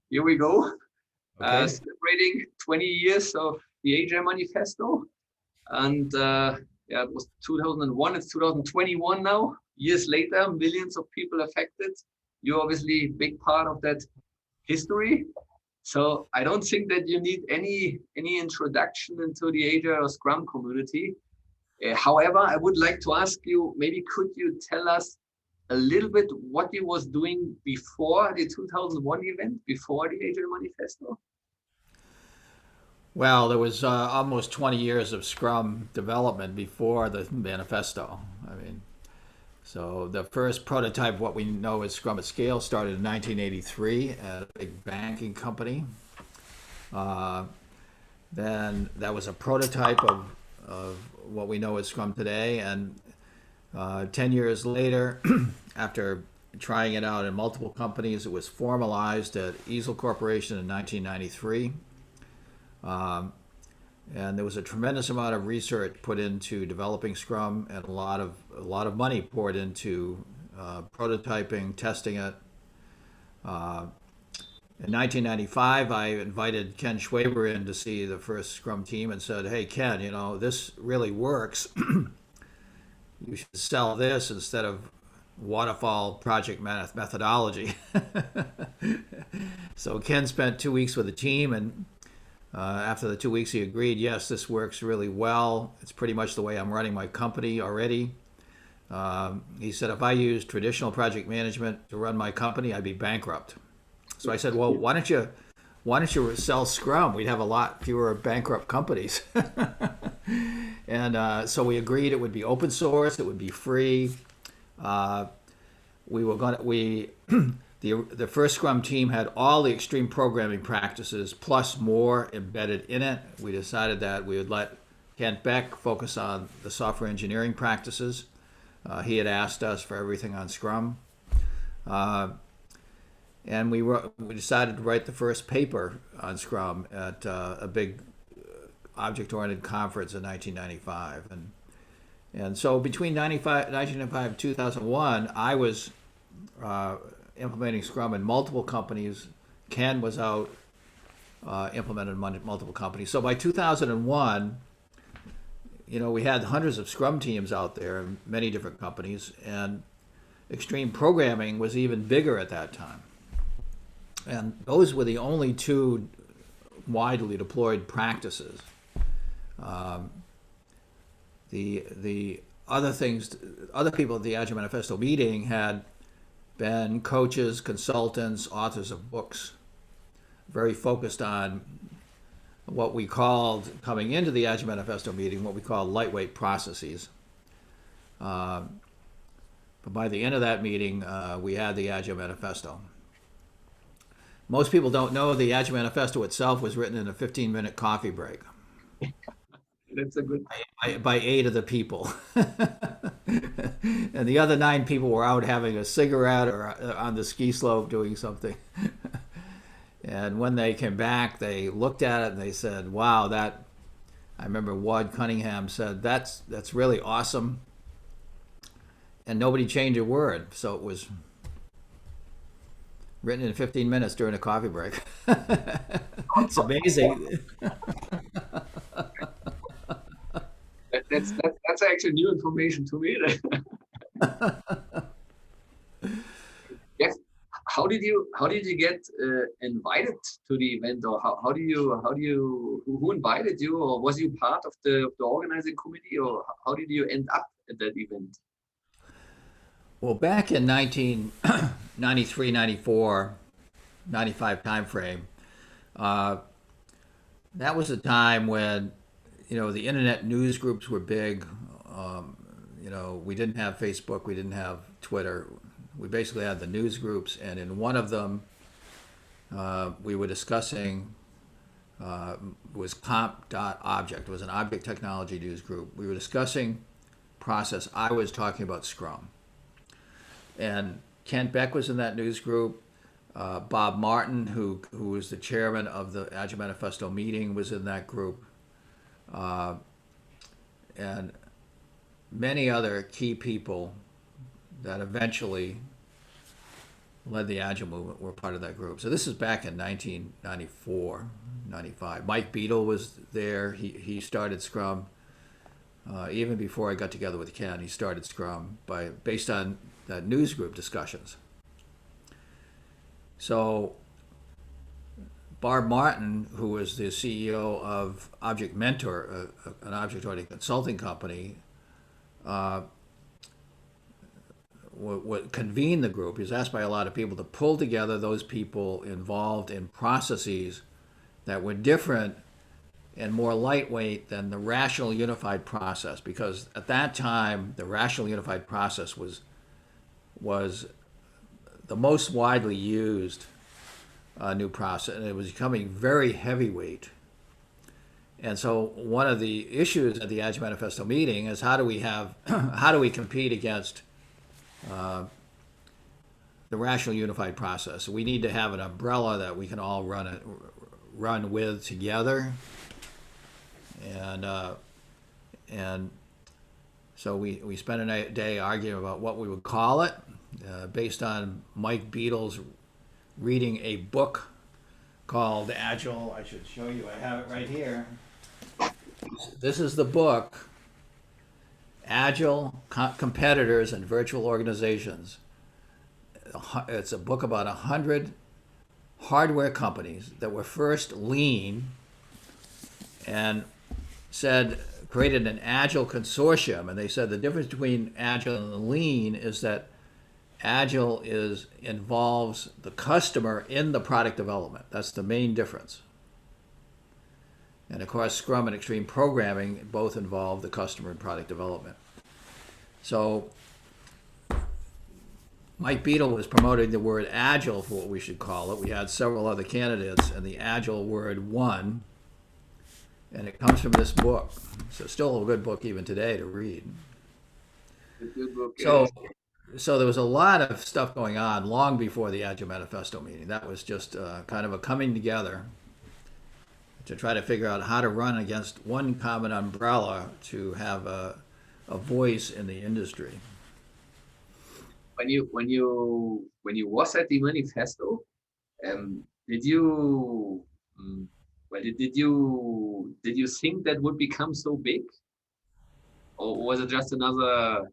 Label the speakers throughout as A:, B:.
A: here we go.
B: Okay.
A: Celebrating 20 years of the Agile Manifesto. And yeah, it was 2001, it's 2021 now. Years later, millions of people affected. You're obviously a big part of that history. So I don't think that you need any introduction into the Agile or Scrum community. However, I would like to ask you, maybe could you tell us a little bit what you was doing before the 2001 event, before the Agile Manifesto?
B: Well, there was almost 20 years of Scrum development before the manifesto. I mean, so the first prototype, what we know as Scrum at Scale, started in 1983 at a big banking company. Uh, then that was a prototype of what we know as Scrum today. And 10 years later, after trying it out in multiple companies, it was formalized at Easel Corporation in 1993. Um, and there was a tremendous amount of research put into developing Scrum, and a lot of money poured into prototyping, testing it. Uh, in 1995, I invited Ken Schwaber in to see the first Scrum team and said, "Hey, Ken, you know this really works. You should sell this instead of waterfall project methodology." So Ken spent 2 weeks with the team, and after the 2 weeks, he agreed, yes, this works really well. It's pretty much the way I'm running my company already. He said, if I used traditional project management to run my company, I'd be bankrupt. So I said, well, why don't you sell Scrum? We'd have a lot fewer bankrupt companies. And so we agreed it would be open source, it would be free. Uh, we were going to, we the first Scrum team had all the extreme programming practices plus more embedded in it. We decided that we would let Kent Beck focus on the software engineering practices. He had asked us for everything on Scrum. And we decided to write the first paper on Scrum at a big object-oriented conference in 1995. And so between 1995 and 2001, I was implementing Scrum in multiple companies. Ken was out implemented in multiple companies. So by 2001, you know, we had hundreds of Scrum teams out there in many different companies, and extreme programming was even bigger at that time. And those were the only two widely deployed practices. Um, the other things, other people at the Agile Manifesto meeting had been coaches, consultants, authors of books, very focused on what we called, coming into the Agile Manifesto meeting, what we called lightweight processes. But by the end of that meeting, we had the Agile Manifesto. Most people don't know the Agile Manifesto itself was written in a 15-minute coffee break.
A: That's a good.
B: By 8 of the people. And the other 9 people were out having a cigarette or on the ski slope doing something. And when they came back, they looked at it and they said, wow, that, I remember Ward Cunningham said, that's really awesome. And nobody changed a word. So it was written in 15 minutes during a coffee break. It's amazing.
A: That's actually new information to me. Yes. How did you get invited to the event, or who invited you, or was you part of the organizing committee, or how did you end up at that event?
B: Well, back in 1993, 94, 95 timeframe, uh, that was a time when, you know, the internet news groups were big. You know, we didn't have Facebook, we didn't have Twitter. We basically had the news groups, and in one of them, we were discussing was comp.object. It was an object technology news group. We were discussing process. I was talking about Scrum, and Kent Beck was in that news group. Bob Martin, who was the chairman of the Agile Manifesto meeting, was in that group, and many other key people that eventually led the Agile movement, were part of that group. So this is back in 1994, 95. Mike Beadle was there. He started Scrum. Even before I got together with Ken, he started Scrum based on news group discussions. So Barb Martin, who was the CEO of Object Mentor, an object-oriented consulting company, would convene the group. He was asked by a lot of people to pull together those people involved in processes that were different and more lightweight than the rational unified process, because at that time the rational unified process was the most widely used new process, and it was becoming very heavyweight. And so one of the issues at the Agile Manifesto meeting is how do we compete against the rational unified process? We need to have an umbrella that we can all run with together, and so we spent a day arguing about what we would call it, based on Mike Beadle's reading a book called Agile. I should show you. I have it right here. This is the book, Agile Competitors and Virtual Organizations. It's a book about 100 hardware companies that were first lean and created an Agile consortium. And they said the difference between Agile and lean is that Agile involves the customer in the product development. That's the main difference. And of course, Scrum and Extreme Programming both involve the customer in product development. So Mike Beadle was promoting the word Agile for what we should call it. We had several other candidates, and the Agile word won. And it comes from this book. So still a good book even today to read.
A: A good book,
B: So,
A: yes.
B: so there was a lot of stuff going on long before the Agile Manifesto meeting. That was just kind of a coming together to try to figure out how to run against one common umbrella to have a voice in the industry.
A: When you was at the manifesto, did you well did you think that would become so big, or was it just another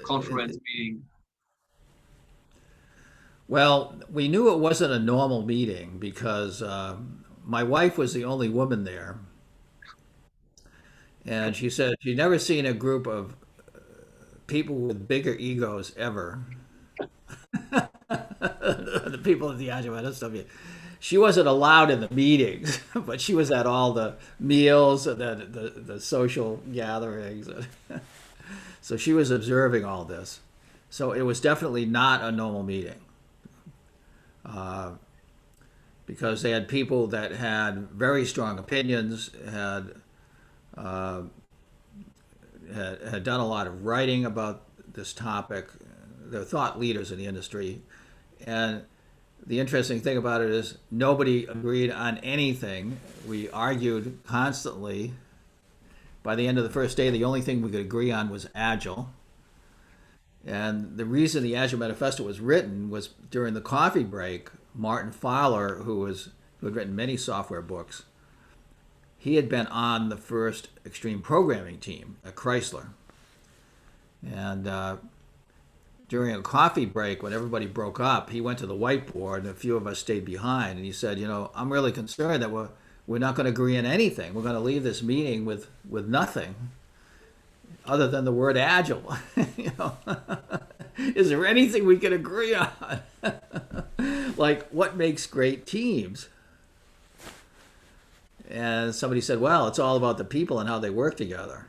A: conference meeting?
B: Well, we knew it wasn't a normal meeting because my wife was the only woman there, and she said she'd never seen a group of people with bigger egos ever. The people at the Agile and stuff. She wasn't allowed in the meetings, but she was at all the meals and the social gatherings. So she was observing all this. So it was definitely not a normal meeting, because they had people that had very strong opinions, uh, had done a lot of writing about this topic. They're thought leaders in the industry. And the interesting thing about it is nobody agreed on anything. We argued constantly. By the end of the first day, the only thing we could agree on was Agile. And the reason the Agile Manifesto was written was during the coffee break. Martin Fowler, who had written many software books, he had been on the first extreme programming team at Chrysler. And during a coffee break, when everybody broke up, he went to the whiteboard, and a few of us stayed behind. And he said, I'm really concerned that we're not going to agree on anything. We're going to leave this meeting with nothing other than the word Agile. Is there anything we can agree on? Like, what makes great teams? And somebody said, well, it's all about the people and how they work together.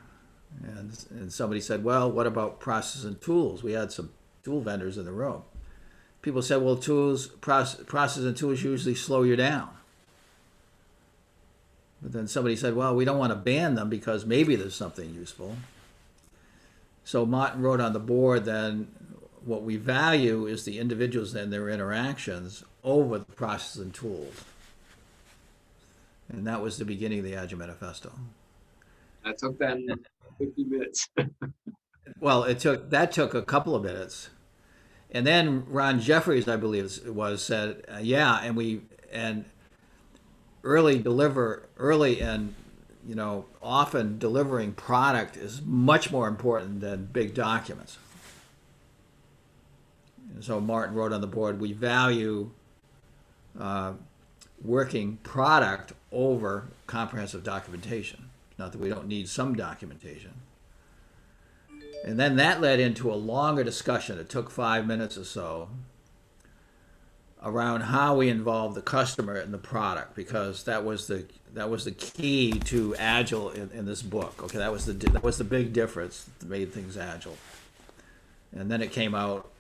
B: And somebody said, well, what about process and tools? We had some tool vendors in the room. People said, well, process and tools usually slow you down. But then somebody said, well, we don't want to ban them because maybe there's something useful. So Martin wrote on the board then, what we value is the individuals and their interactions over the process and tools. And that was the beginning of the Agile Manifesto.
A: That took then 50 minutes.
B: Well, that took a couple of minutes. And then Ron Jeffries, I believe it was, said, yeah, and early and often delivering product is much more important than big documents. And so Martin wrote on the board, we value working product over comprehensive documentation. Not that we don't need some documentation. And then that led into a longer discussion. It took 5 minutes or so around how we involve the customer in the product, because that was the key to Agile in this book. Okay, that was the big difference that made things Agile. And then it came out,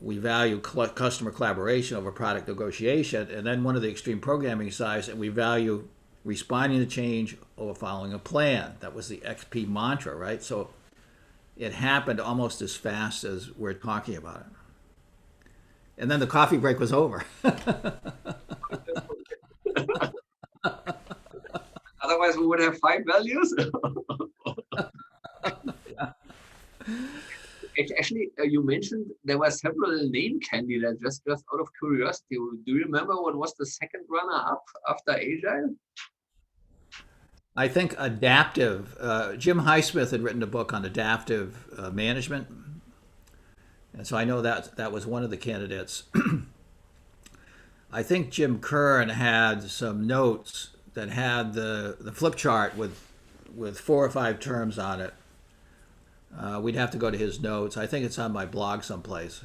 B: we value customer collaboration over product negotiation. And then one of the extreme programming styles, and we value responding to change over following a plan. That was the XP mantra, right? So it happened almost as fast as we're talking about it. And then the coffee break was over.
A: Otherwise, we would have 5 values.
B: Yeah.
A: Actually, you mentioned there were several name candidates. Just out of curiosity, do you remember what was the second runner-up after Agile?
B: I think adaptive. Jim Highsmith had written a book on adaptive management, and so I know that was one of the candidates. I think Jim Kern had some notes that had the flip chart with 4 or 5 terms on it. We'd have to go to his notes. I think it's on my blog someplace.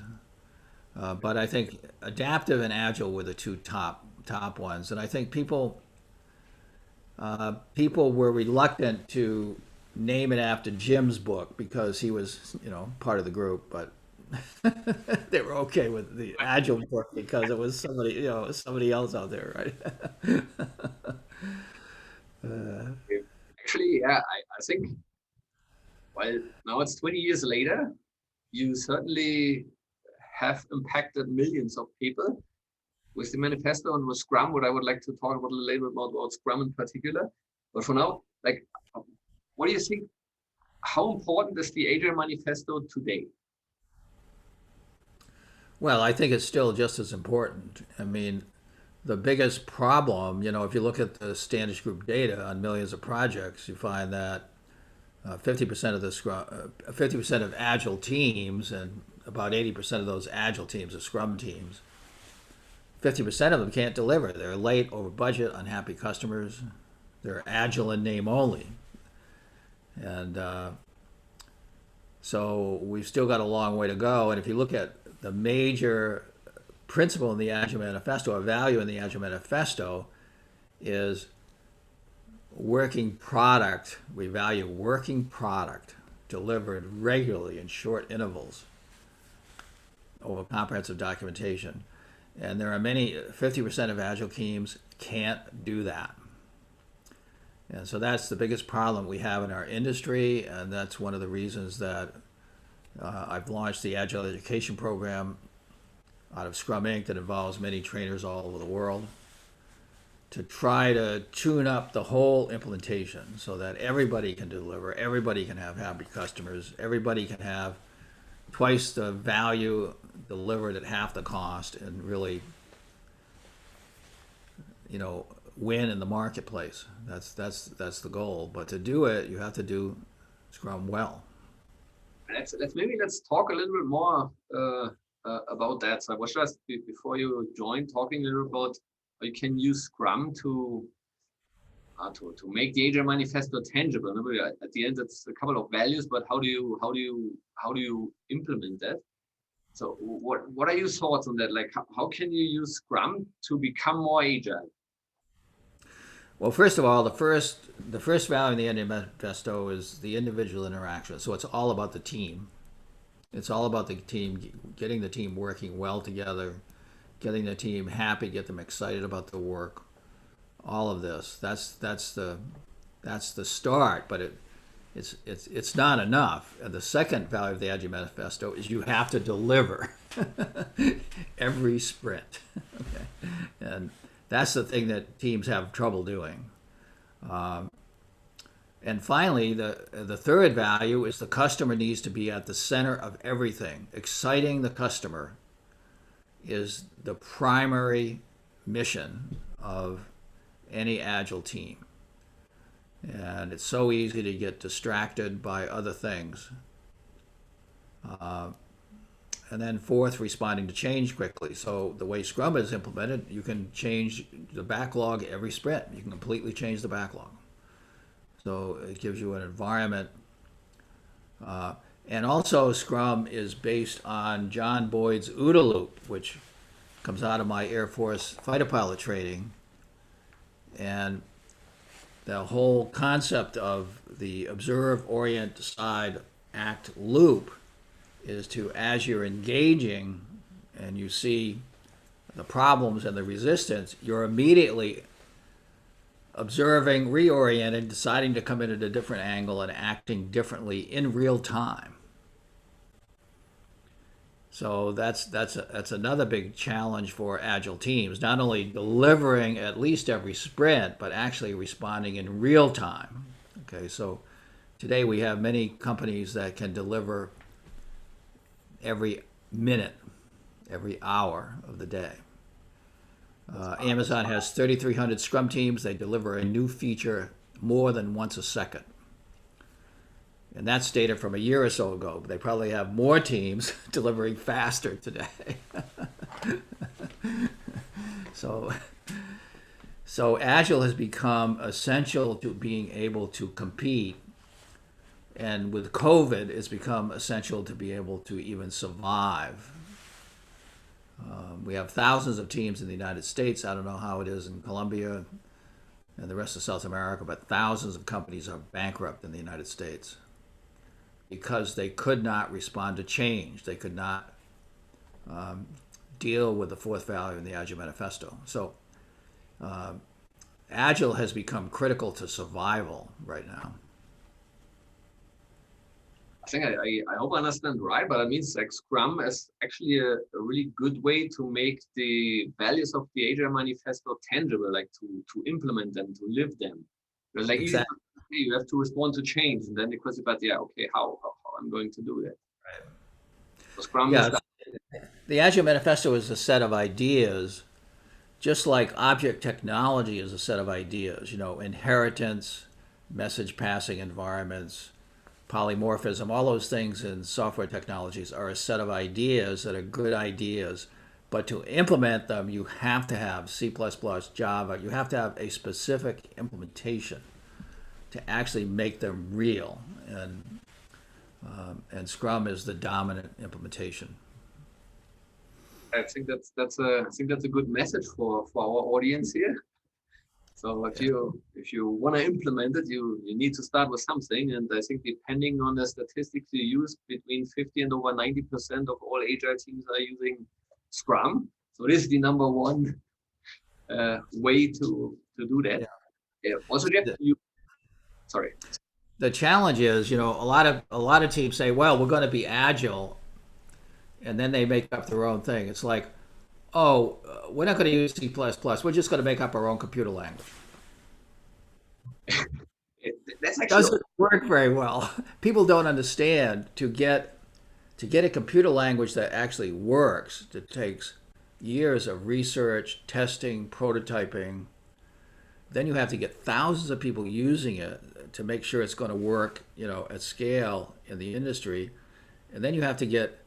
B: But I think adaptive and agile were the two top ones, and I think people were reluctant to name it after Jim's book because he was, part of the group, but they were okay with the Agile book because it was somebody else out there, right?
A: Actually, yeah, I think, well, now it's 20 years later, you certainly have impacted millions of people with the manifesto and with Scrum. What I would like to talk about a little bit more about Scrum in particular. But for now, what do you think? How important is the Agile Manifesto today?
B: Well, I think it's still just as important. I mean, the biggest problem, if you look at the Standards Group data on millions of projects, you find that 50% of the 50% of Agile teams, and about 80% of those Agile teams are Scrum teams. 50% of them can't deliver. They're late, over budget, unhappy customers. They're Agile in name only. And so we've still got a long way to go. And if you look at the major principle in the Agile Manifesto, or value in the Agile Manifesto, is working product. We value working product delivered regularly in short intervals over comprehensive documentation. And there are 50% of Agile teams can't do that. And so that's the biggest problem we have in our industry, and that's one of the reasons that I've launched the Agile Education Program out of Scrum Inc. that involves many trainers all over the world to try to tune up the whole implementation so that everybody can deliver, everybody can have happy customers, everybody can have twice the value delivered at half the cost, and really, win in the marketplace. That's the goal. But to do it, you have to do Scrum well.
A: Let's talk a little bit more about that. So I was just before you joined talking a little about how you can use Scrum to make the Agile Manifesto tangible. At the end, it's a couple of values, but how do you implement that? So what are your thoughts on that? How can you use Scrum to become more agile?
B: Well, first of all, the first value in the Agile Manifesto is the individual interaction. So it's all about the team. It's all about the team, getting the team working well together, getting the team happy, get them excited about the work. All of this. That's the start, but it's not enough. And the second value of the Agile Manifesto is you have to deliver every sprint. Okay, and that's the thing that teams have trouble doing. And finally, the third value is the customer needs to be at the center of everything. Exciting the customer is the primary mission of any agile team. And it's so easy to get distracted by other things. And then fourth, responding to change quickly. So the way Scrum is implemented, you can change the backlog every sprint. You can completely change the backlog. So it gives you an environment. And also Scrum is based on John Boyd's OODA loop, which comes out of my Air Force fighter pilot training. And the whole concept of the observe, orient, decide, act loop is to, as you're engaging and you see the problems and the resistance, you're immediately observing, reorienting, deciding to come in at a different angle and acting differently in real time. So that's another big challenge for agile teams, not only delivering at least every sprint, but actually responding in real time. Okay, so today we have many companies that can deliver every minute, every hour of the day. Amazon has 3,300 Scrum teams. They deliver a new feature more than once a second. And that's data from a year or so ago. But they probably have more teams delivering faster today. So Agile has become essential to being able to compete. And with COVID, it's become essential to be able to even survive. We have thousands of teams in the United States. I don't know how it is in Colombia and the rest of South America, but thousands of companies are bankrupt in the United States because they could not respond to change. They could not deal with the fourth value in the Agile Manifesto. So Agile has become critical to survival right now.
A: I think I hope I understand right, but it means like Scrum is actually a really good way to make the values of the Agile Manifesto tangible, like to implement them, to live them. Because like
B: Exactly.
A: you have to respond to change, and then the question about okay, how I'm going to do that.
B: Right.
A: So Scrum is
B: Yeah, the Agile Manifesto is a set of ideas, just like object technology is a set of ideas, inheritance, message passing environments, polymorphism, all those things in software technologies are a set of ideas that are good ideas. But to implement them, you have to have C++, Java, you have to have a specific implementation to actually make them real. And Scrum is the dominant implementation.
A: I think that's a good message for our audience here. So if you want to implement it, you need to start with something. And I think depending on the statistics you use, between 50 and over 90% of all agile teams are using Scrum. So this is the number one way to do that. Yeah. Also, Jeff, sorry.
B: The challenge is, a lot of teams say, well, we're going to be agile, and then they make up their own thing. It's like, oh, we're not going to use C++. We're just going to make up our own computer language.
A: That's actually
B: doesn't work very well. People don't understand to get a computer language that actually works. It takes years of research, testing, prototyping. Then you have to get thousands of people using it to make sure it's going to work, at scale in the industry. And then you have to get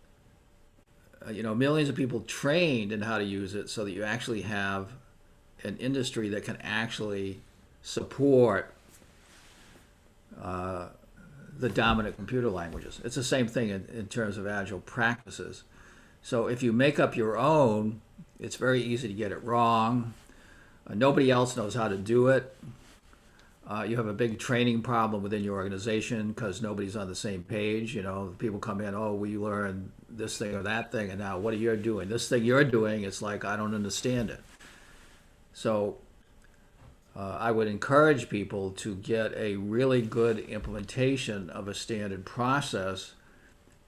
B: millions of people trained in how to use it so that you actually have an industry that can actually support the dominant computer languages. It's the same thing in terms of agile practices. So if you make up your own, it's very easy to get it wrong. Nobody else knows how to do it. You have a big training problem within your organization because nobody's on the same page. People come in, oh, we learned this thing or that thing, and now what are you doing? This thing you're doing, it's like, I don't understand it. So I would encourage people to get a really good implementation of a standard process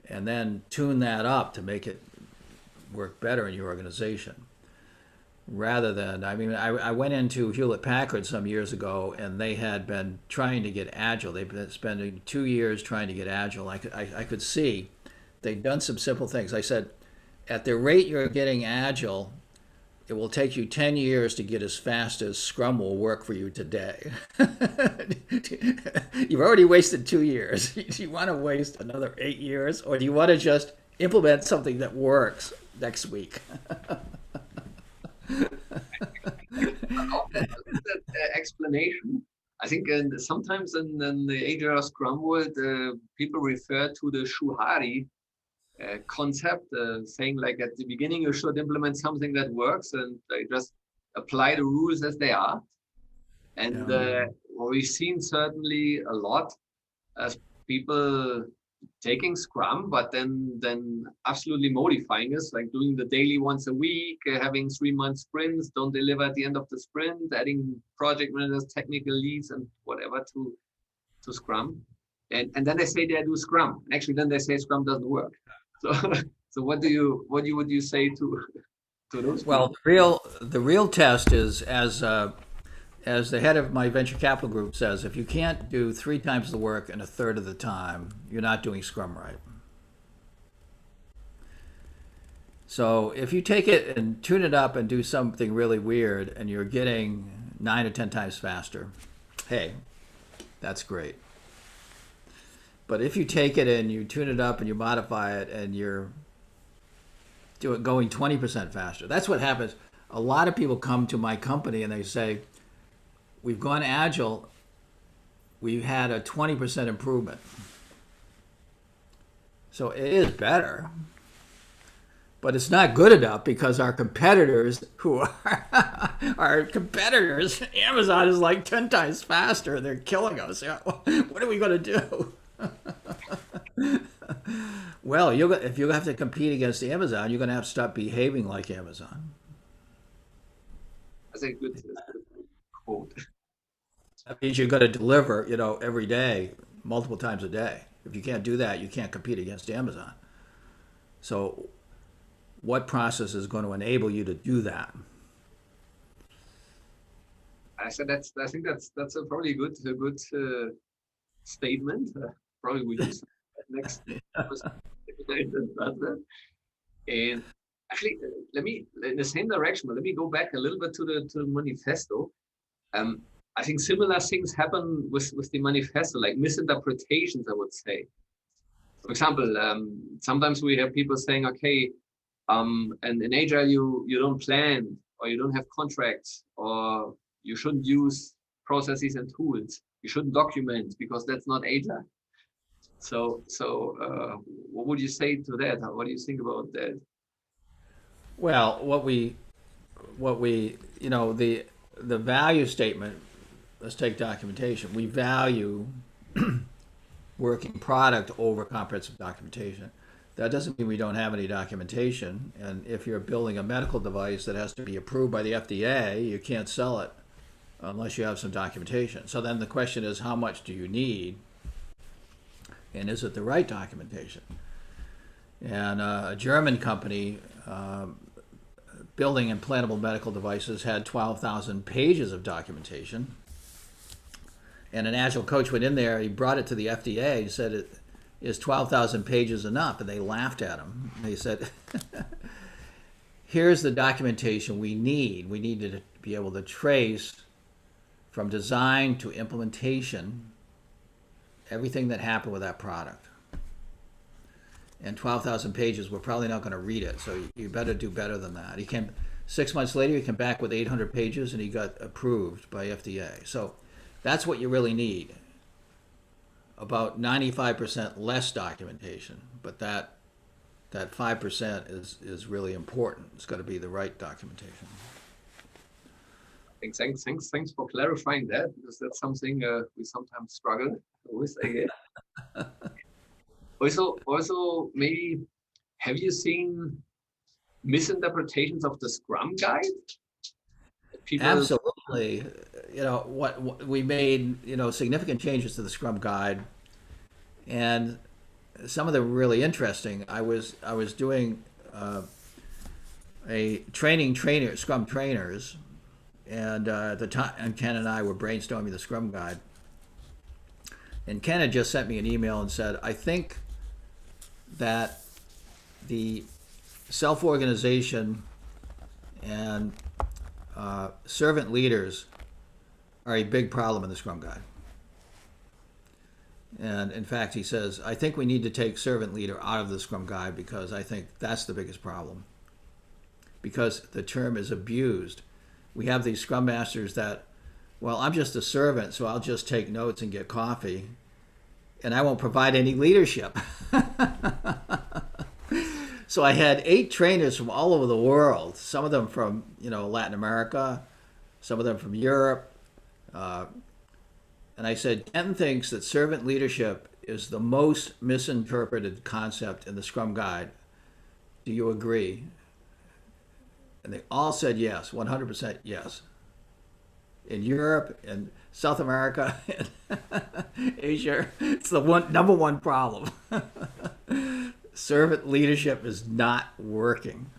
B: and then tune that up to make it work better in your organization. rather than, I mean, I went into Hewlett Packard some years ago, and they had been trying to get agile. They've been spending 2 years trying to get agile. I could see they'd done some simple things. I said, at the rate you're getting agile, it will take you 10 years to get as fast as Scrum will work for you today. You've already wasted 2 years. Do you want to waste another 8 years, or do you want to just implement something that works next week?
A: That explanation. I think sometimes in the Agile Scrum world, people refer to the Shuhari concept, saying like at the beginning you should implement something that works and just apply the rules as they are. And what we've seen certainly a lot as people taking Scrum, but then absolutely modifying us, like doing the daily once a week, having 3-month sprints, don't deliver at the end of the sprint, adding project managers, technical leads, and whatever to Scrum. And then they say they do Scrum. Actually, then they say Scrum doesn't work. So what would you say to those people?
B: Well, the real test is, as the head of my venture capital group says, if you can't do 3 times the work in a third of the time, you're not doing Scrum right. So if you take it and tune it up and do something really weird and you're getting 9 or 10 times faster, hey, that's great. But if you take it and you tune it up and you modify it and you're going 20% faster, that's what happens. A lot of people come to my company and they say, we've gone agile, we've had a 20% improvement. So it is better, but it's not good enough because our competitors, who are our competitors, Amazon is like 10 times faster and they're killing us. What are we going to do? Well, if you have to compete against Amazon, you're going to have to stop behaving like Amazon.
A: That's a good quote.
B: That means you're going to deliver, every day, multiple times a day. If you can't do that, you can't compete against Amazon. So, what process is going to enable you to do that?
A: I think that's a probably good statement. Probably we use next episode. And actually, let me, in the same direction, but let me go back a little bit to the manifesto. I think similar things happen with the manifesto, like misinterpretations, I would say. For example, sometimes we have people saying, okay, and in Agile you don't plan, or you don't have contracts, or you shouldn't use processes and tools. You shouldn't document because that's not Agile. So what would you say to that? What do you think about that?
B: Well, the value statement, let's take documentation. We value working product over comprehensive documentation. That doesn't mean we don't have any documentation. And if you're building a medical device that has to be approved by the FDA, you can't sell it unless you have some documentation. So then the question is, how much do you need? And is it the right documentation? And a German company building implantable medical devices had 12,000 pages of documentation. And an Agile coach went in there, he brought it to the FDA, he said, is 12,000 pages enough? And they laughed at him. They said, here's the documentation we need. We need to be able to trace from design to implementation everything that happened with that product. And 12,000 pages, we're probably not going to read it, so you better do better than that. 6 months later, he came back with 800 pages and he got approved by FDA. So that's what you really need. About 95% less documentation, but that 5% is really important. It's got to be the right documentation.
A: Thanks for clarifying that, because that's something we sometimes struggle with, I guess. Also, maybe, have you seen misinterpretations of the Scrum Guide?
B: Absolutely. What we made, significant changes to the Scrum Guide, and some of them were really interesting. I was doing a Scrum trainers, and at the time, and Ken and I were brainstorming the Scrum Guide. And Ken had just sent me an email and said, I think that the self-organization and servant leaders are a big problem in the Scrum Guide. And in fact, he says, I think we need to take servant leader out of the Scrum Guide because I think that's the biggest problem. Because the term is abused. We have these Scrum Masters that, well, I'm just a servant, so I'll just take notes and get coffee, and I won't provide any leadership. So I had 8 trainers from all over the world, some of them from Latin America, some of them from Europe. And I said, Ken thinks that servant leadership is the most misinterpreted concept in the Scrum Guide. Do you agree? And they all said yes, 100% yes. In Europe and South America and Asia, it's the number one problem. Servant leadership is not working.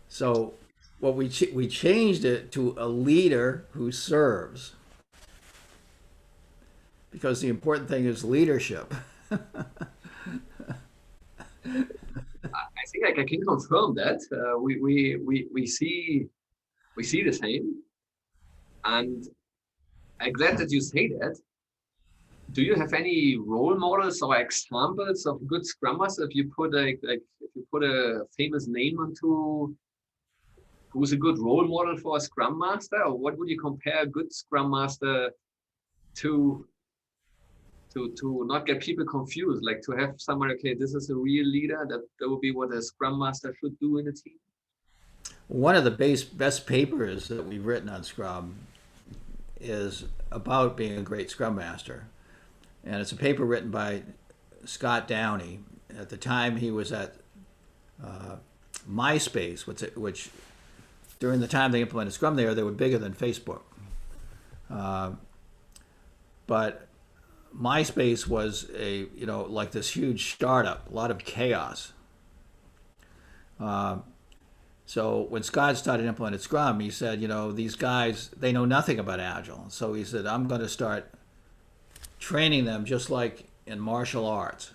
B: So what we changed it to a leader who serves, because the important thing is leadership.
A: I think I can confirm that we see the same, and I'm glad that you say that. Do you have any role models or examples of good Scrum Masters? If you put a famous name onto who's a good role model for a Scrum Master, or what would you compare a good Scrum Master to not get people confused, like to have someone, okay, this is a real leader, that would be what a Scrum Master should do in a team?
B: One of the best papers that we've written on Scrum is about being a great Scrum Master. And it's a paper written by Scott Downey. At the time he was at MySpace, which during the time they implemented Scrum they were bigger than Facebook. But MySpace was like this huge startup, a lot of chaos. So when Scott started implementing Scrum, he said, these guys, they know nothing about Agile. So he said, I'm going to start training them just like in martial arts.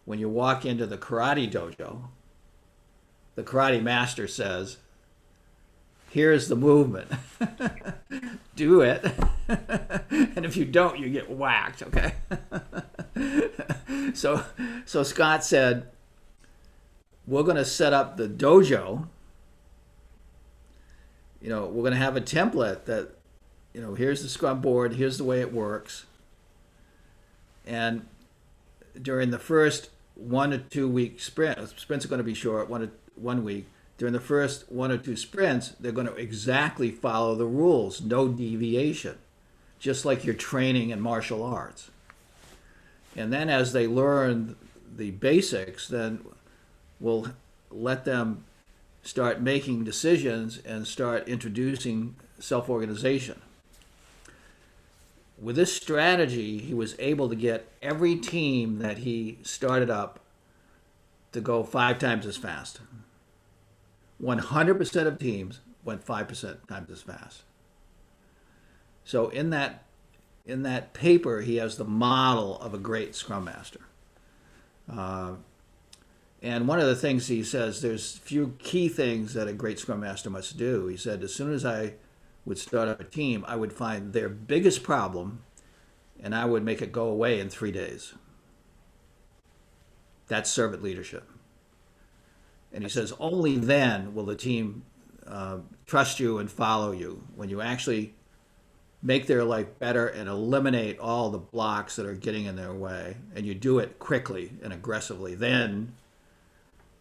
B: When you walk into the karate dojo, the karate master says, here's the movement. Do it. And if you don't, you get whacked, okay? So Scott said, we're going to set up the dojo. We're going to have a template that, here's the Scrum board, here's the way it works. And during the first 1 to 2 week sprints are going to be short, 1 week. During the first 1 or 2 sprints, they're going to exactly follow the rules, no deviation, just like you're training in martial arts. And then as they learn the basics, then we'll let them start making decisions and start introducing self-organization. With this strategy, he was able to get every team that he started up to go 5 times as fast. 100% of teams went 5% times as fast. So in that paper, he has the model of a great Scrum Master. And one of the things he says, there's few key things that a great Scrum Master must do. He said, as soon as I would start up a team, I would find their biggest problem, and I would make it go away in 3 days. That's servant leadership. And he says, only then will the team trust you and follow you. When you actually make their life better and eliminate all the blocks that are getting in their way, and you do it quickly and aggressively, then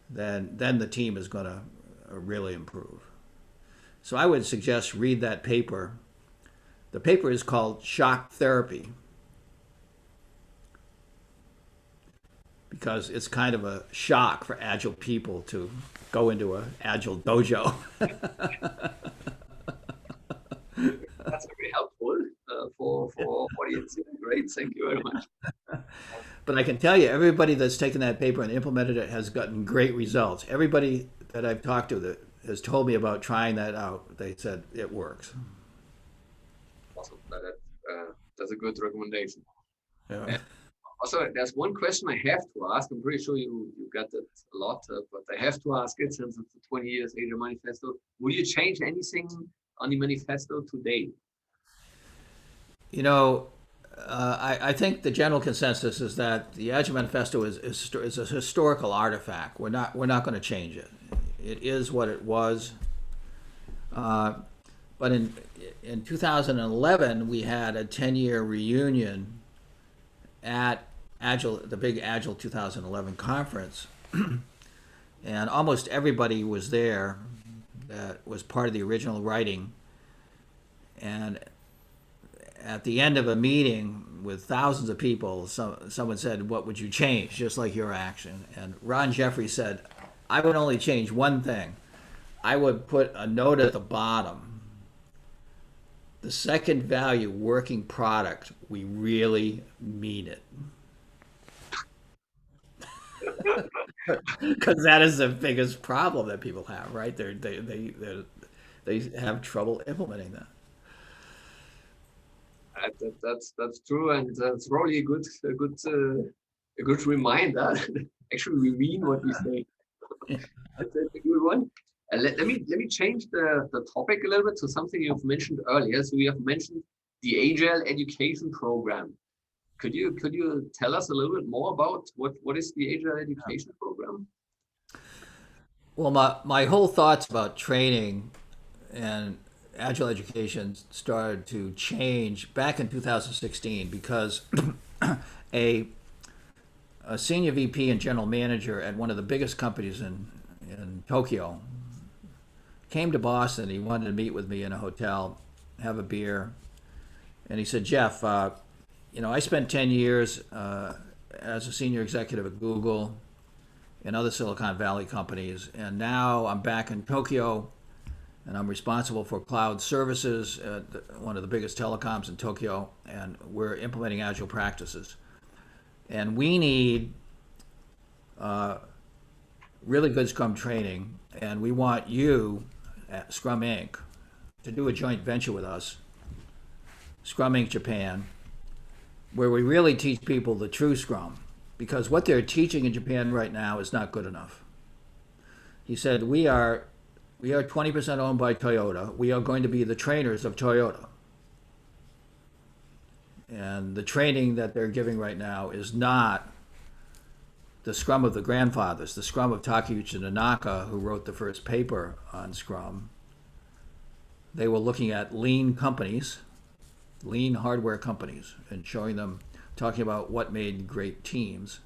B: the team is going to really improve. So I would suggest read that paper. The paper is called Shock Therapy, because it's kind of a shock for Agile people to go into an Agile dojo.
A: That's very helpful for audience. Great, thank you very much.
B: But I can tell you, everybody that's taken that paper and implemented it has gotten great results. Everybody that I've talked to that has told me about trying that out, they said it works.
A: Awesome. That's a good recommendation.
B: Yeah.
A: Also, there's one question I have to ask. I'm pretty sure you got that a lot, but I have to ask it since it's the 20 years Agile Manifesto. Will you change anything on the manifesto today?
B: You know, I think the general consensus is that the Agile Manifesto is a historical artifact. We're not going to change it. It is what it was. But in 2011, we had a 10-year reunion at Agile, the big Agile 2011 conference, and almost everybody was there that was part of the original writing. And at the end of a meeting with thousands of people, someone said, "What would you change?" Just like your action. And Ron Jeffrey said, "I would only change one thing. I would put a note at the bottom. The second value, working product, we really mean it." Because that is the biggest problem that people have, right? They have trouble implementing that.
A: That's true, and it's probably a good reminder. Actually, we mean what we say. That's a good one. Let me change the topic a little bit to something you've mentioned earlier. So we have mentioned the Agile education program. Could you tell us a little bit more about what is the Agile education program?
B: Well, my whole thoughts about training and agile education started to change back in 2016 because a senior VP and general manager at one of the biggest companies in Tokyo came to Boston. He wanted to meet with me in a hotel, have a beer, and he said, "Jeff, I spent 10 years as a senior executive at Google and other Silicon Valley companies, and now I'm back in Tokyo, and I'm responsible for cloud services at one of the biggest telecoms in Tokyo, and we're implementing agile practices. And we need really good Scrum training, and we want you at Scrum Inc. to do a joint venture with us, Scrum Inc. Japan, where we really teach people the true Scrum, because what they're teaching in Japan right now is not good enough." He said, we are 20% owned by Toyota. We are going to be the trainers of Toyota. And the training that they're giving right now is not the Scrum of the grandfathers, the Scrum of Takeuchi Tanaka, who wrote the first paper on Scrum. They were looking at lean companies, lean hardware companies, and showing them, talking about what made great teams.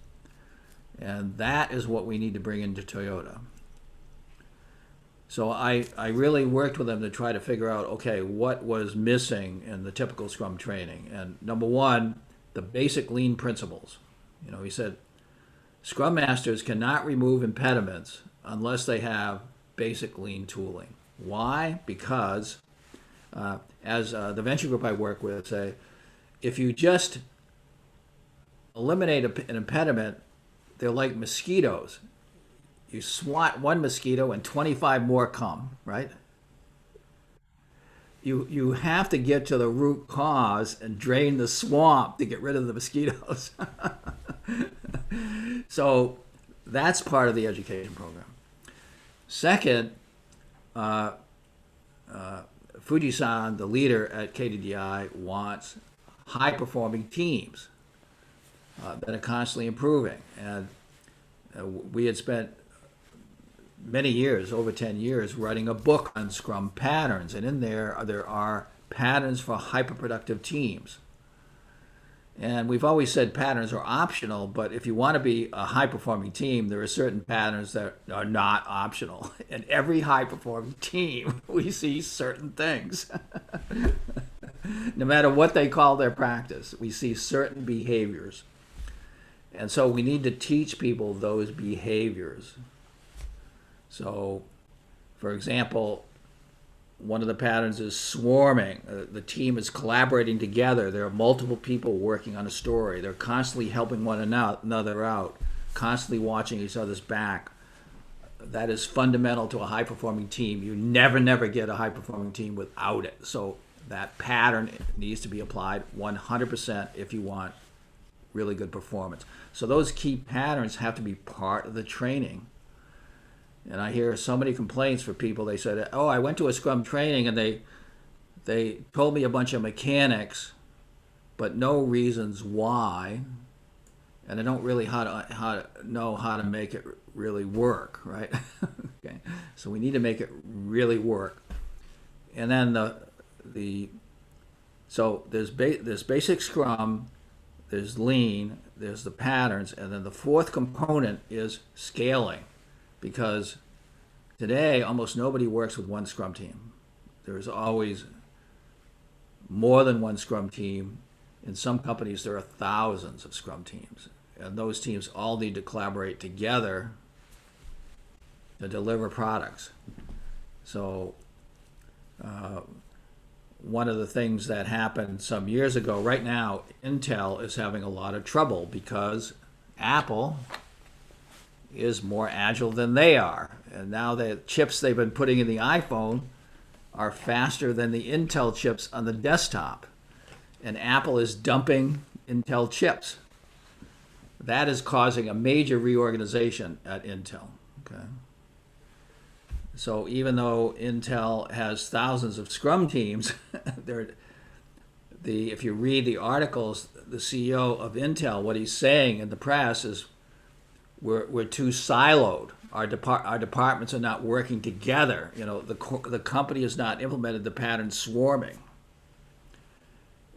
B: And that is what we need to bring into Toyota. So I really worked with them to try to figure out, okay, what was missing in the typical Scrum training. And number one, the basic lean principles. He said, Scrum Masters cannot remove impediments unless they have basic lean tooling. Why? Because, as the venture group I work with say, if you just eliminate an impediment, they're like mosquitoes. You swat one mosquito and 25 more come, right? You have to get to the root cause and drain the swamp to get rid of the mosquitoes. So that's part of the education program. Second, Fuji-san, the leader at KDDI, wants high-performing teams that are constantly improving. And we had spent many years, over 10 years, writing a book on Scrum patterns. And in there are patterns for hyper-productive teams. And we've always said patterns are optional, but if you want to be a high-performing team, there are certain patterns that are not optional. In every high-performing team, we see certain things. No matter what they call their practice, we see certain behaviors. And so we need to teach people those behaviors. So, for example, one of the patterns is swarming. The team is collaborating together. There are multiple people working on a story. They're constantly helping one another out, constantly watching each other's back. that is fundamental to a high performing team. You never get a high performing team without it. So that pattern needs to be applied 100% if you want really good performance. So those key patterns have to be part of the training. And I hear so many complaints for people. They said, "Oh, I went to a Scrum training and they told me a bunch of mechanics, but no reasons why, and I don't really know how to make it really work." Right? Okay. So we need to make it really work. And then so there's basic Scrum, there's Lean, there's the patterns, and then the fourth component is scaling, because today almost nobody works with one Scrum team. There's always more than one Scrum team. In some companies, there are thousands of Scrum teams, and those teams all need to collaborate together to deliver products. So one of the things that happened some years ago, right now, Intel is having a lot of trouble because Apple is more agile than they are. And now the chips they've been putting in the iPhone are faster than the Intel chips on the desktop. And Apple is dumping Intel chips. That is causing a major reorganization at Intel. Okay. So even though Intel has thousands of Scrum teams, if you read the articles, the CEO of Intel, what he's saying in the press is, we're too siloed. Our departments are not working together. The company has not implemented the pattern swarming,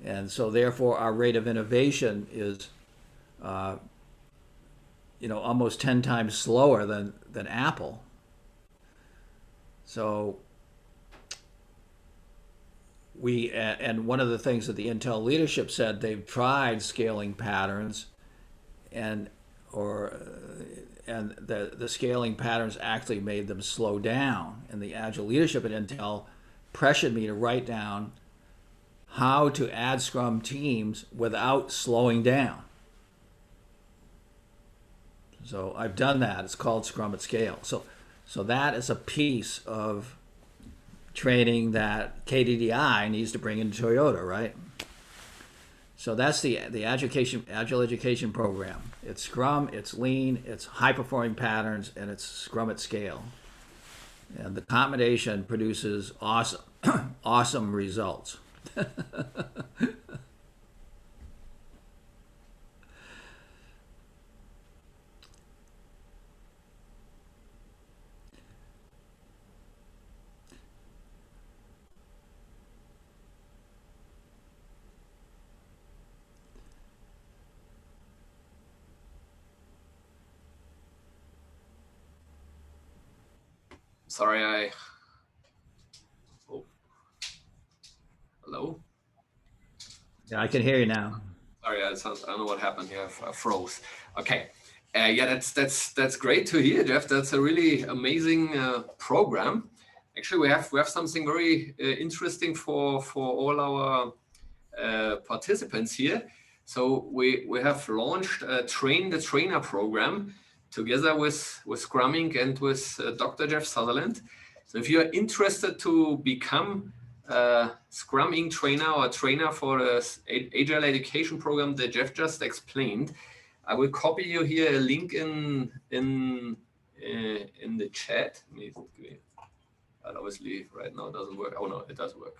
B: and so therefore our rate of innovation is, almost 10 times slower than Apple. So and one of the things that the Intel leadership said, they've tried scaling patterns, and the scaling patterns actually made them slow down. And the agile leadership at Intel pressured me to write down how to add Scrum teams without slowing down. So I've done that. It's called Scrum at Scale. So that is a piece of training that KDDI needs to bring into Toyota, right? So that's the Agile Education Program. It's Scrum, it's Lean, it's high-performing patterns, and it's Scrum at Scale. And the combination produces awesome results.
A: Sorry, hello?
B: Yeah, I can hear you now.
A: Sorry, I don't know what happened here. I froze. Okay. Yeah, that's great to hear, Jeff. That's a really amazing program. Actually, we have something very interesting for all our participants here. So we have launched a Train the Trainer program together with Scrum Inc. and with Dr. Jeff Sutherland. So if you're interested to become a Scrum Inc. trainer or trainer for the Agile Education program that Jeff just explained, I will copy you here a link in the chat. Obviously, right now it doesn't work. Oh no, it does work.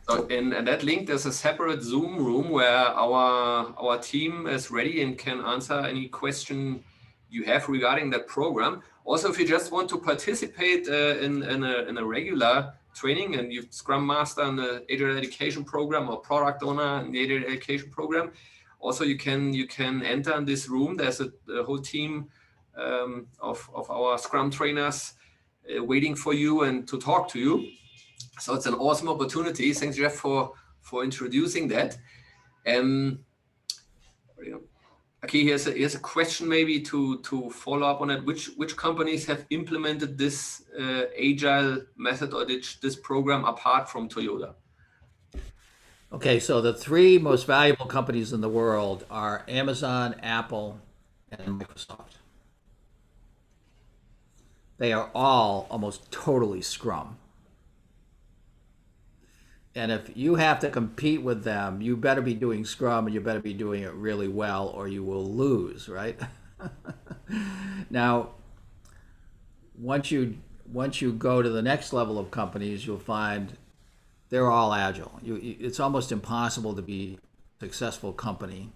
A: So in that link, there's a separate Zoom room where our team is ready and can answer any question you have regarding that program. Also, if you just want to participate in a regular training and you're Scrum Master in the Agile Education program or Product Owner in the Agile Education program, also you can enter in this room. There's a whole team of our Scrum trainers waiting for you and to talk to you. So it's an awesome opportunity. Thanks, Jeff, for introducing that. Okay, here's a question maybe to follow up on it. Which companies have implemented this agile method or this program apart from Toyota?
B: Okay, so the three most valuable companies in the world are Amazon, Apple, and Microsoft. they are all almost totally Scrum. And if you have to compete with them, you better be doing Scrum and you better be doing it really well or you will lose, right? Now, once you go to the next level of companies, you'll find they're all agile. It's almost impossible to be a successful company.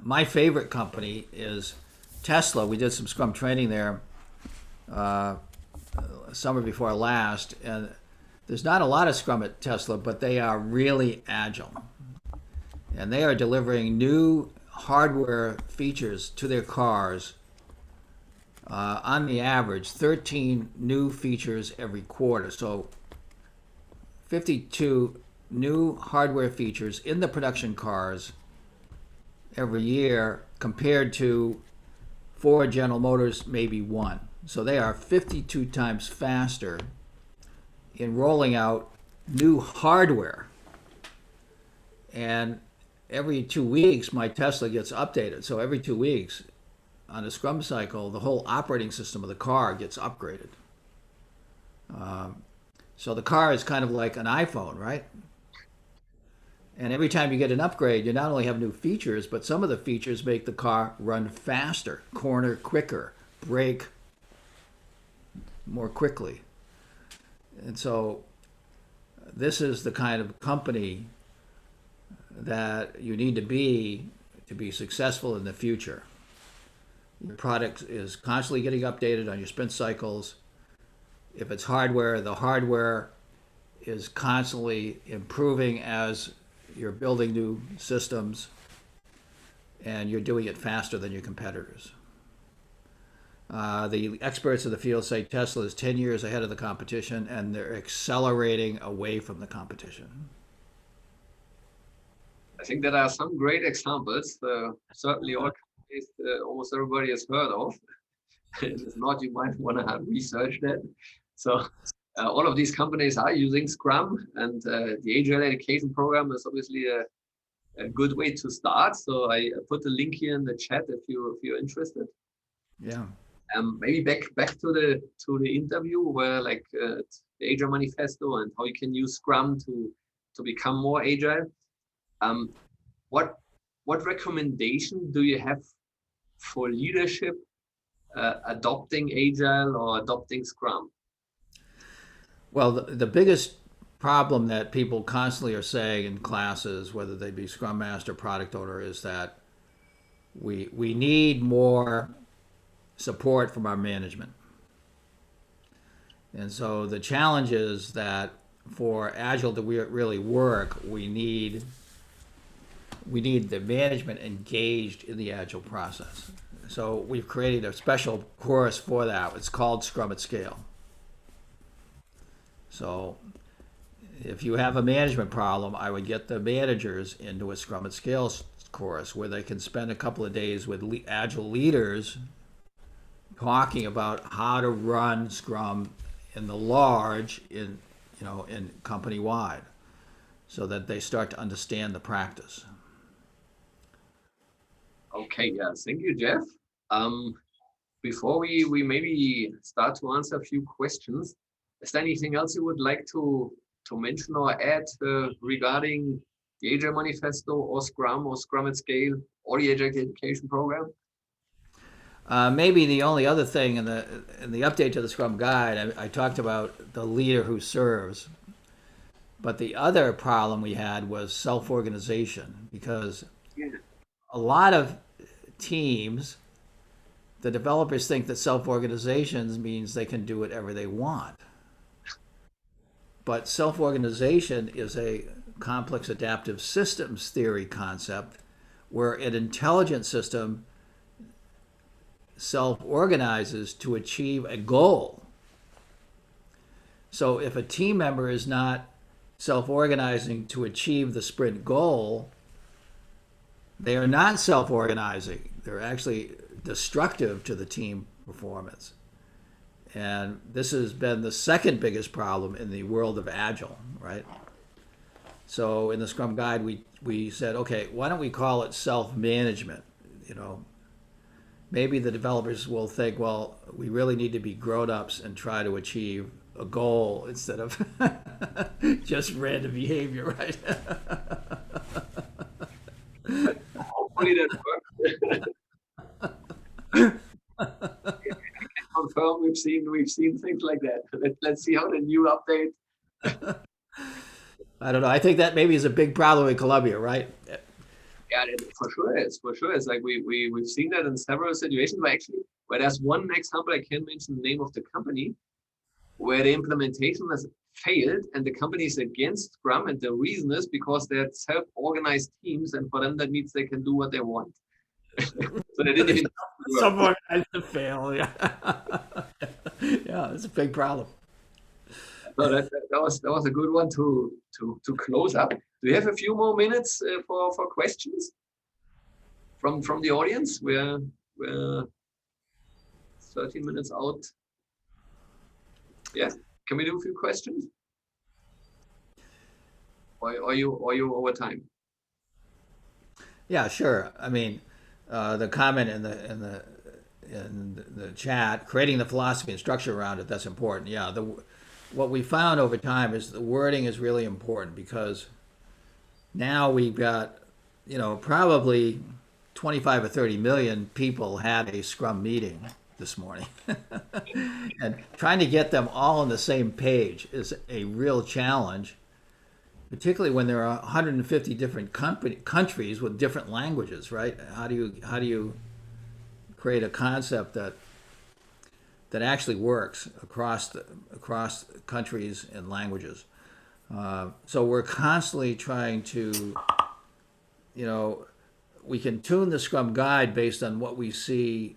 B: My favorite company is Tesla. We did some Scrum training there summer before last, and there's not a lot of Scrum at Tesla, but they are really agile. And they are delivering new hardware features to their cars. On the average, 13 new features every quarter. So 52 new hardware features in the production cars every year compared to Ford, General Motors, maybe one. So they are 52 times faster in rolling out new hardware. And every 2 weeks, my Tesla gets updated. So every 2 weeks on a Scrum cycle, the whole operating system of the car gets upgraded. So the car is kind of like an iPhone, right? And every time you get an upgrade, you not only have new features, but some of the features make the car run faster, corner quicker, brake more quickly. And so this is the kind of company that you need to be successful in the future. Your product is constantly getting updated on your sprint cycles. If it's hardware, the hardware is constantly improving as you're building new systems, and you're doing it faster than your competitors. The experts in the field say Tesla is 10 years ahead of the competition, and they're accelerating away from the competition.
A: I think there are some great examples. Certainly all companies almost everybody has heard of. If not, you might want to have researched that. So all of these companies are using Scrum, and the Agile Education Program is obviously a good way to start. So I put the link here in the chat if you're interested.
B: Yeah.
A: Maybe back to the interview where like the Agile Manifesto and how you can use Scrum to become more agile. What recommendation do you have for leadership adopting Agile or adopting Scrum?
B: Well, the biggest problem that people constantly are saying in classes, whether they be Scrum Master, Product Owner, is that we need more support from our management. And so the challenge is that for Agile to really work, we need the management engaged in the Agile process. So we've created a special course for that. It's called Scrum at Scale. So if you have a management problem, I would get the managers into a Scrum at Scale course where they can spend a couple of days with Agile leaders talking about how to run Scrum in the large, in company wide, so that they start to understand the practice.
A: Okay, yeah, thank you, Jeff. Before we maybe start to answer a few questions, is there anything else you would like to mention or add regarding the Agile Manifesto or Scrum at Scale or the Agile Education Program?
B: Maybe the only other thing in the update to the Scrum Guide, I talked about the leader who serves, but the other problem we had was self-organization, because a lot of teams, the developers think that self-organization means they can do whatever they want. But self-organization is a complex adaptive systems theory concept where an intelligent system self-organizes to achieve a goal. So if a team member is not self-organizing to achieve the sprint goal, they are not self-organizing. They're actually destructive to the team performance. And this has been the second biggest problem in the world of Agile, right? So in the Scrum Guide, we said, okay, why don't we call it self-management? maybe the developers will think, well, we really need to be grown-ups and try to achieve a goal instead of just random behavior, right?
A: Hopefully that works. Confirm we've seen things like that. Let's see how the new update.
B: I don't know. I think that maybe is a big problem in Colombia, right?
A: Yeah, for sure. It's like we've seen that in several situations. But actually, where there's one example, I can't mention the name of the company, where the implementation has failed and the company is against Scrum, and the reason is because they're self-organized teams, and for them that means they can do what they want. So they didn't even.
B: Someone has to fail. Yeah, yeah, it's a big problem.
A: So that was a good one to close up. Do you have a few more minutes for questions from the audience? We're 13 minutes out. Yeah, can we do a few questions? Or are you over time?
B: Yeah, sure. I mean, the comment in the chat, creating the philosophy and structure around it, that's important. Yeah, what we found over time is the wording is really important, because now we've got, probably 25 or 30 million people had a Scrum meeting this morning. And trying to get them all on the same page is a real challenge, particularly when there are 150 different countries with different languages, right? How do you create a concept that actually works across countries and languages? So we're constantly trying to, we can tune the Scrum Guide based on what we see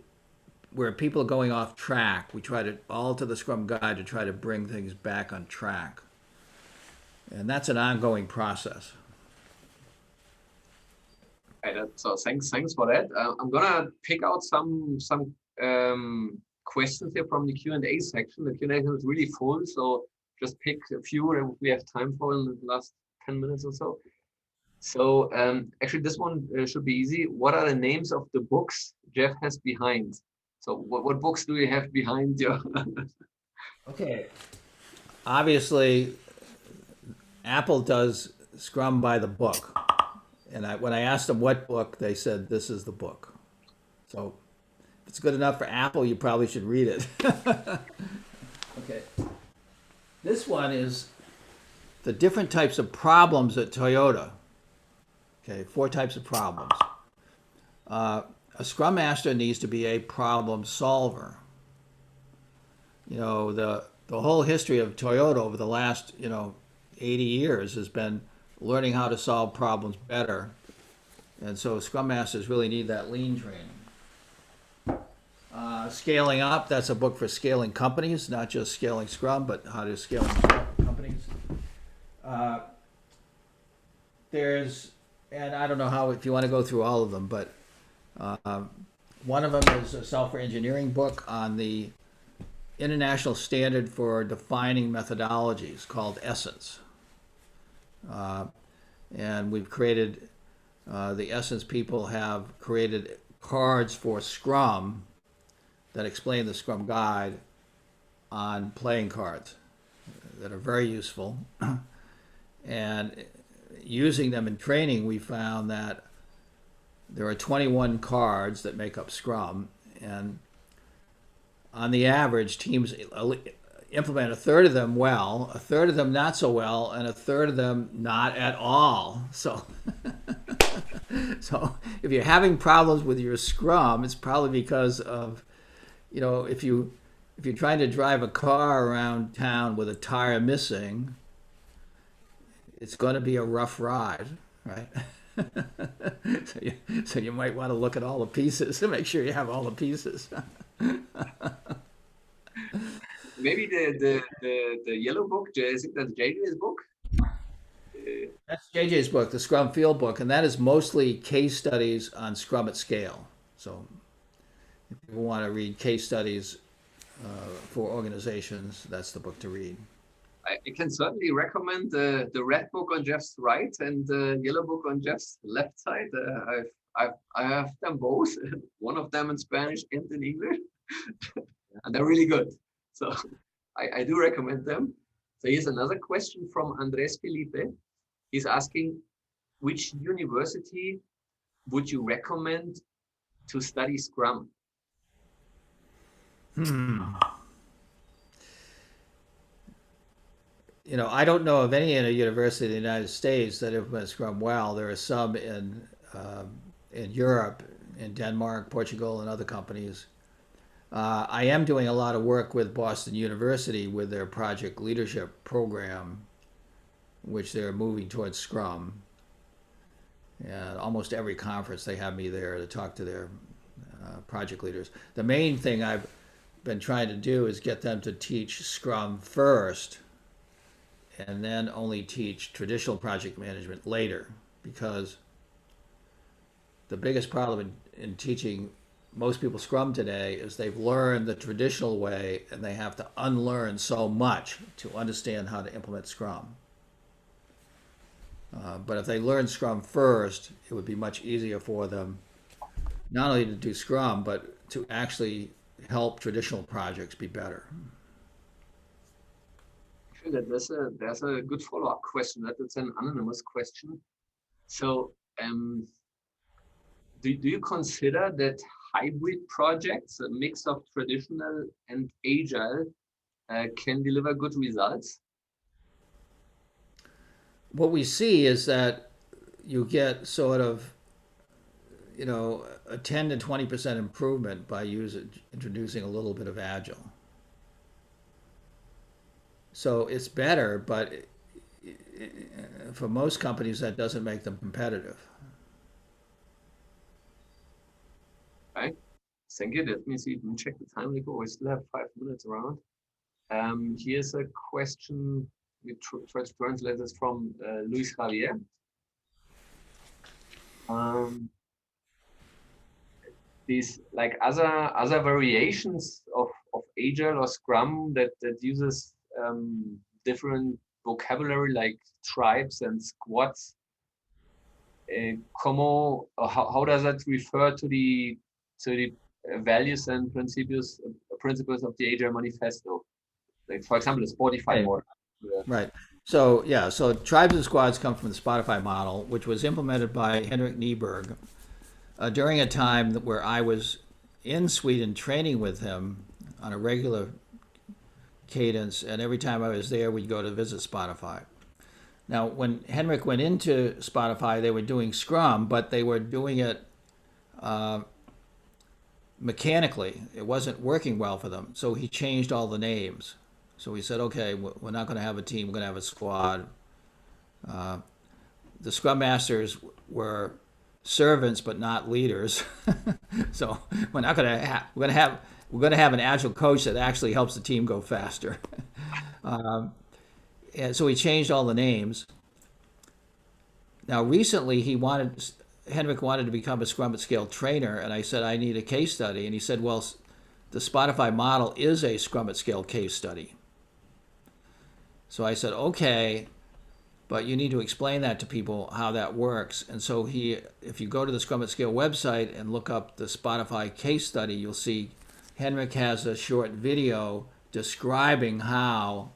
B: where people are going off track. We try to alter the Scrum Guide to try to bring things back on track. And that's an ongoing process.
A: Okay, so thanks for that. I'm gonna pick out some questions here from the Q&A section. The Q&A is really full, so just pick a few that we have time for in the last 10 minutes or so. So actually this one should be easy. What are the names of the books Jeff has behind? So what books do you have behind your?
B: Okay. Obviously, Apple does Scrum by the book. And when I asked them what book, they said, this is the book. So if it's good enough for Apple, you probably should read it. Okay. This one is the different types of problems at Toyota. Okay, 4 types of problems. A Scrum Master needs to be a problem solver. The whole history of Toyota over the last, 80 years has been learning how to solve problems better. And so Scrum Masters really need that lean training. Scaling up, that's a book for scaling companies, not just scaling Scrum, but how to scale companies. And I don't know if you want to go through all of them, but one of them is a software engineering book on the international standard for defining methodologies called Essence. And we've created, the Essence people have created cards for Scrum that explain the Scrum Guide on playing cards that are very useful. And using them in training, we found that there are 21 cards that make up Scrum, and on the average, teams implement a third of them well, a third of them not so well, and a third of them not at all. So, so if you're having problems with your Scrum, it's probably because of, if you're trying to drive a car around town with a tire missing, it's going to be a rough ride, right? So you might want to look at all the pieces to make sure you have all the pieces.
A: Maybe the yellow book, I think that's JJ's book.
B: That's JJ's book, the Scrum Field Book, and that is mostly case studies on Scrum at scale. So if you want to read case studies for organizations, that's the book to read.
A: I can certainly recommend the red book on Jeff's right and the yellow book on Jeff's left side. I have them both, one of them in Spanish and in English, and they're really good. So I do recommend them. So here's another question from Andres Felipe. He's asking, which university would you recommend to study Scrum?
B: You know, I don't know of any in a university in the United States that implement Scrum well. There are some in Europe, in Denmark, Portugal, and other companies. I am doing a lot of work with Boston University with their project leadership program, which they're moving towards Scrum. And almost every conference they have me there to talk to their project leaders. The main thing I've been trying to do is get them to teach Scrum first and then only teach traditional project management later, because the biggest problem in teaching most people Scrum today is they've learned the traditional way and they have to unlearn so much to understand how to implement Scrum. But if they learn Scrum first, it would be much easier for them not only to do Scrum, but to actually help traditional projects be better.
A: I feel that there's a good follow-up question. That's an anonymous question. So do you consider that hybrid projects, a mix of traditional and agile, can deliver good results?
B: What we see is that you get sort of, you know, a 10 to 20% improvement by introducing a little bit of agile. So it's better, but for most companies that doesn't make them competitive.
A: Right. Thank you. Let me see. Let me check the time, Nico. We still have 5 minutes around. Here's a question. We try to translate this from Luis Javier. These like other variations of Agile or Scrum that uses different vocabulary like tribes and squads. How does that refer to the values and principles of the Agile Manifesto? Like, for example, the Spotify model.
B: Right. So yeah, so tribes and squads come from the Spotify model, which was implemented by Henrik Nieberg during a time where I was in Sweden training with him on a regular cadence, and every time I was there, we'd go to visit Spotify. Now, when Henrik went into Spotify, they were doing Scrum, but they were doing it mechanically. It wasn't working well for them, so he changed all the names. So we said, okay, we're not going to have a team, we're going to have a squad. The Scrum Masters were servants, but not leaders. So we're not going to have, we're going to have an agile coach that actually helps the team go faster. And so he changed all the names. Now recently Henrik wanted to become a Scrum at Scale trainer, and I said, I need a case study. And he said, well, the Spotify model is a Scrum at Scale case study. So I said, okay, but you need to explain that to people, how that works. And so if you go to the Scrum at Scale website and look up the Spotify case study, you'll see Henrik has a short video describing how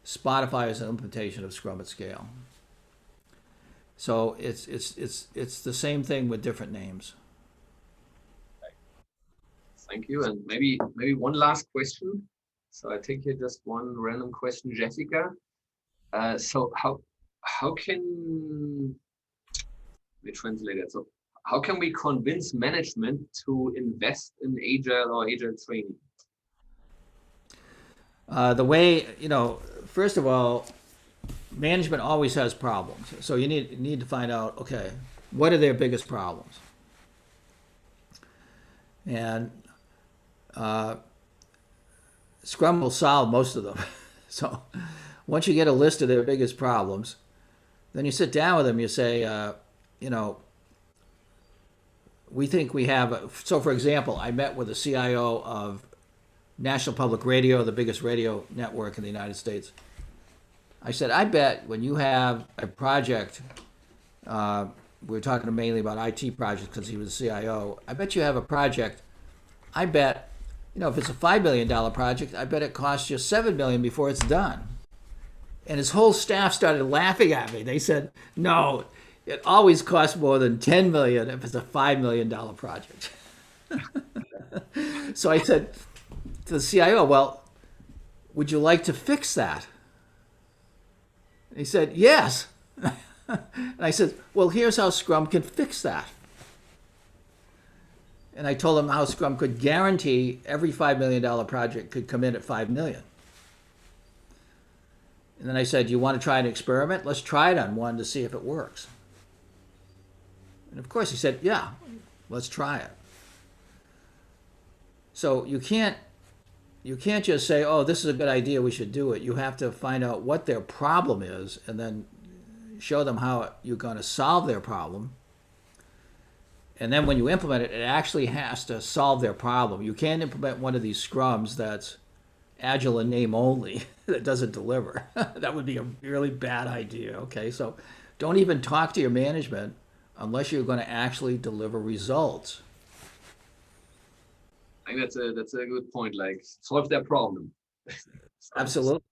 B: Spotify is an implementation of Scrum at Scale. So it's the same thing with different names.
A: Thank you. And maybe one last question. So I take here just one random question, Jessica. So how can we translate it? So how can we convince management to invest in agile or agile training?
B: The way, first of all, management always has problems. So you need to find out, okay, what are their biggest problems? And Scrum will solve most of them. So once you get a list of their biggest problems, then you sit down with them, you say, we think we have, so for example, I met with the CIO of National Public Radio, the biggest radio network in the United States. I said, I bet when you have a project we were talking mainly about IT projects because he was CIO. I bet you have a project. I bet, if it's a $5 million project, I bet it costs you $7 million before it's done. And his whole staff started laughing at me. They said, no, it always costs more than $10 million if it's a $5 million project. So I said to the CIO, well, would you like to fix that? And he said, yes. And I said, well, here's how Scrum can fix that. And I told him how Scrum could guarantee every $5 million project could come in at $5 million. And then I said, do you want to try an experiment? Let's try it on one to see if it works. And of course he said, yeah, let's try it. So you can't just say, oh, this is a good idea, we should do it. You have to find out what their problem is and then show them how you're going to solve their problem. And then when you implement it, it actually has to solve their problem. You can't implement one of these scrums that's agile in name only that doesn't deliver. That would be a really bad idea. Okay, so don't even talk to your management unless you're going to actually deliver results.
A: I think that's a good point. Like, solve their problem.
B: Absolutely.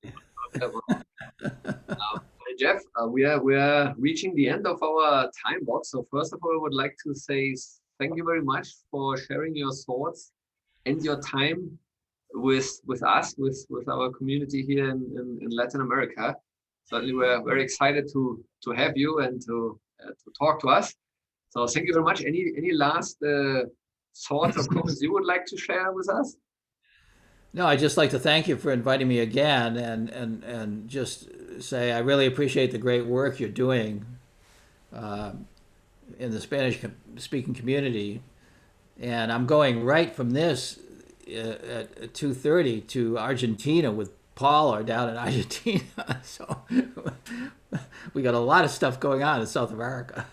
A: Jeff, we are reaching the end of our time box. So first of all, I would like to say thank you very much for sharing your thoughts and your time with us, with our community here in Latin America. Certainly, we're very excited to have you and to talk to us. So thank you very much. Any last thoughts or comments you would like to share with us?
B: No, I'd just like to thank you for inviting me again and just say I really appreciate the great work you're doing in the Spanish-speaking community. And I'm going right from this at 2:30 to Argentina with Paul down in Argentina. So we got a lot of stuff going on in South America.